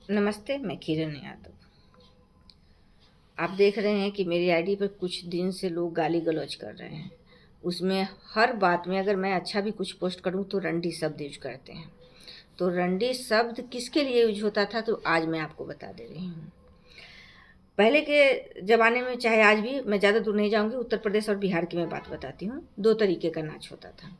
नमस्ते, मैं किरण यादव। आप देख रहे हैं कि मेरी आईडी पर कुछ दिन से लोग गाली गलौज कर रहे हैं। उसमें हर बात में अगर मैं अच्छा भी कुछ पोस्ट करूं तो रंडी शब्द यूज करते हैं। तो रंडी शब्द किसके लिए यूज होता था तो आज मैं आपको बता दे रही हूँ। पहले के ज़माने में, चाहे आज भी, मैं ज़्यादा दूर नहीं जाऊँगी, उत्तर प्रदेश और बिहार की मैं बात बताती हूँ। दो तरीके का नाच होता था।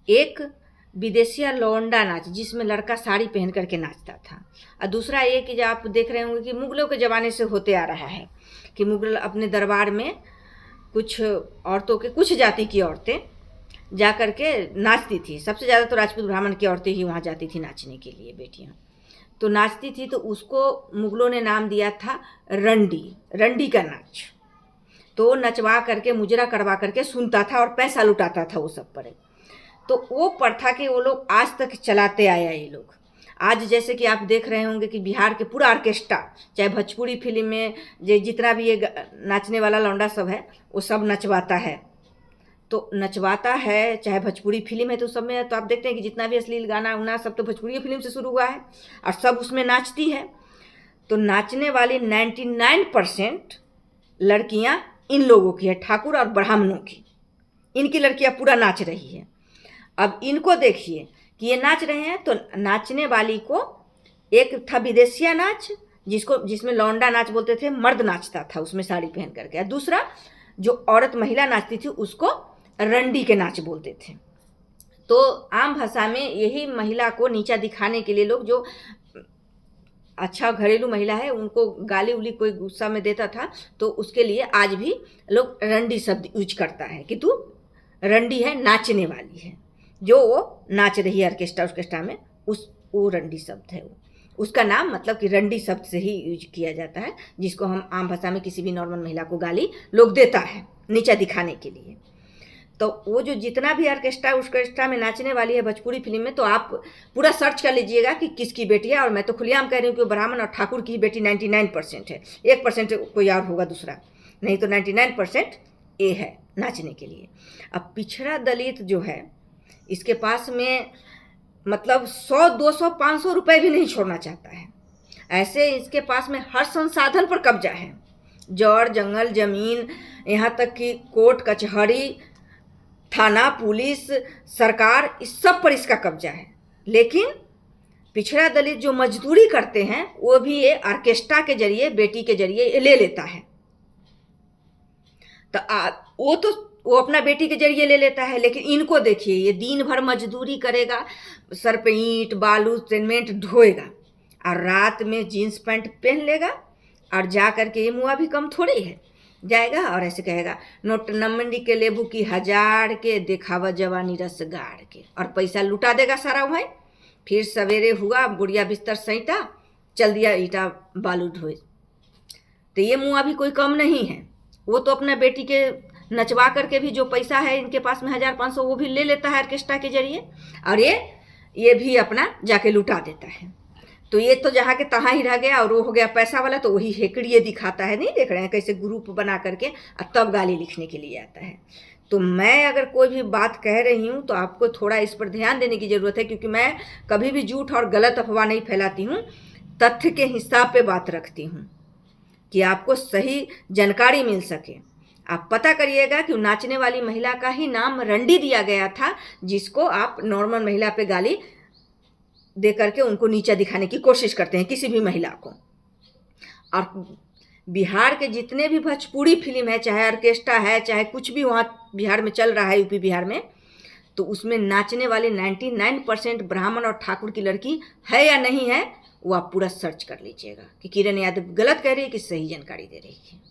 एक विदेशिया लौंडा नाच, जिसमें लड़का साड़ी पहन करके नाचता था। और दूसरा ये कि जो आप देख रहे होंगे कि मुगलों के ज़माने से होते आ रहा है कि मुगल अपने दरबार में कुछ औरतों के, कुछ जाति की औरतें जा कर के नाचती थी। सबसे ज़्यादा तो राजपूत ब्राह्मण की औरतें ही वहाँ जाती थी नाचने के लिए, बेटियाँ तो नाचती थी। तो उसको मुगलों ने नाम दिया था रंडी, रंडी का नाच। तो नचवा करके, मुजरा करवा करके सुनता था और पैसा लुटाता था वो सब पर। तो वो प्रथा के वो लोग आज तक चलाते आया। ये लोग आज, जैसे कि आप देख रहे होंगे कि बिहार के पूरा ऑर्केस्ट्रा, चाहे भोजपुरी फिल्म में जितना भी ये नाचने वाला लौंडा सब है, वो सब नचवाता है। तो नचवाता है, चाहे भोजपुरी फिल्म है तो सब में तो आप देखते हैं कि जितना भी अश्लील गाना उना सब तो भोजपुरी फिल्म से शुरू हुआ है और सब उसमें नाचती है। तो नाचने वाली 99% लड़कियां इन लोगों की है, ठाकुर और ब्राह्मणों की। इनकी लड़कियां पूरा नाच रही है। अब इनको देखिए कि ये नाच रहे हैं। तो नाचने वाली को, एक था विदेशिया नाच, जिसमें लौंडा नाच बोलते थे, मर्द नाचता था उसमें साड़ी पहन करके। दूसरा जो औरत महिला नाचती थी उसको रंडी के नाच बोलते थे। तो आम भाषा में यही महिला को नीचा दिखाने के लिए लोग, जो अच्छा घरेलू महिला है, उनको गाली उली कोई गुस्सा में देता था तो उसके लिए आज भी लोग रंडी शब्द यूज करता है कि तू रंडी है, नाचने वाली है। जो वो नाच रही है ऑर्केस्ट्रा में, वो रंडी शब्द है। वो उसका नाम मतलब कि रंडी शब्द से ही यूज किया जाता है, जिसको हम आम भाषा में किसी भी नॉर्मल महिला को गाली लोग देता है नीचा दिखाने के लिए। तो वो जो जितना भी ऑर्केस्ट्रा में नाचने वाली है भोजपुरी फिल्म में, तो आप पूरा सर्च कर लीजिएगा कि किसकी बेटी है। और मैं तो खुलेआम कह रही हूँ कि ब्राह्मण और ठाकुर की बेटी 99% है। 1% कोई और होगा दूसरा, नहीं तो 99% ए है नाचने के लिए। अब पिछड़ा दलित जो है, इसके पास में मतलब 100, 200, 500 रुपए भी नहीं छोड़ना चाहता है। ऐसे इसके पास में हर संसाधन पर कब्जा है, जड़ जंगल जमीन, यहाँ तक कि कोर्ट कचहरी, थाना, पुलिस, सरकार, इस सब पर इसका कब्जा है। लेकिन पिछड़ा दलित जो मजदूरी करते हैं वो भी ये ऑर्केस्ट्रा के जरिए, बेटी के जरिए ले लेता है। तो वो अपना बेटी के जरिए ले लेता है। लेकिन इनको देखिए, ये दिन भर मजदूरी करेगा, सर पे ईंट बालू सीमेंट ढोएगा और रात में जीन्स पैंट पहन लेगा और जा करके, ये मुआ भी कम थोड़ी है, जाएगा और ऐसे कहेगा, नोट नमंडी के लेबू की 1000 के, देखावा जवानी रस गाड़ के, और पैसा लुटा देगा सारा वहीं। फिर सवेरे हुआ, बुढ़िया बिस्तर सैंटा, चल दिया ईटा बालू ढोए। तो ये मुआ भी कोई कम नहीं है। वो तो अपना बेटी के नचवा करके भी जो पैसा है इनके पास में 1500, वो भी ले लेता है ऑर्केस्ट्रा के जरिए, और ये भी अपना जाके लुटा देता है। तो ये तो जहाँ के तहाँ ही रह गया, और वो हो गया पैसा वाला। तो वही हेकड़िए दिखाता है, नहीं देख रहे हैं कैसे ग्रुप बना करके और तब गाली लिखने के लिए आता है। तो मैं अगर कोई भी बात कह रही हूँ तो आपको थोड़ा इस पर ध्यान देने की ज़रूरत है, क्योंकि मैं कभी भी झूठ और गलत अफवाह नहीं फैलाती हूँ, तथ्य के हिसाब पे बात रखती हूँ कि आपको सही जानकारी मिल सके। आप पता करिएगा कि नाचने वाली महिला का ही नाम रंडी दिया गया था, जिसको आप नॉर्मल महिला पे गाली दे करके उनको नीचा दिखाने की कोशिश करते हैं, किसी भी महिला को। और बिहार के जितने भी भोजपुरी फिल्म है, चाहे ऑर्केस्ट्रा है, चाहे कुछ भी वहाँ बिहार में चल रहा है, यूपी बिहार में, तो उसमें नाचने वाले 99% ब्राह्मण और ठाकुर की लड़की है या नहीं है, वो आप पूरा सर्च कर लीजिएगा कि किरण यादव गलत कह रही है कि सही जानकारी दे रही है।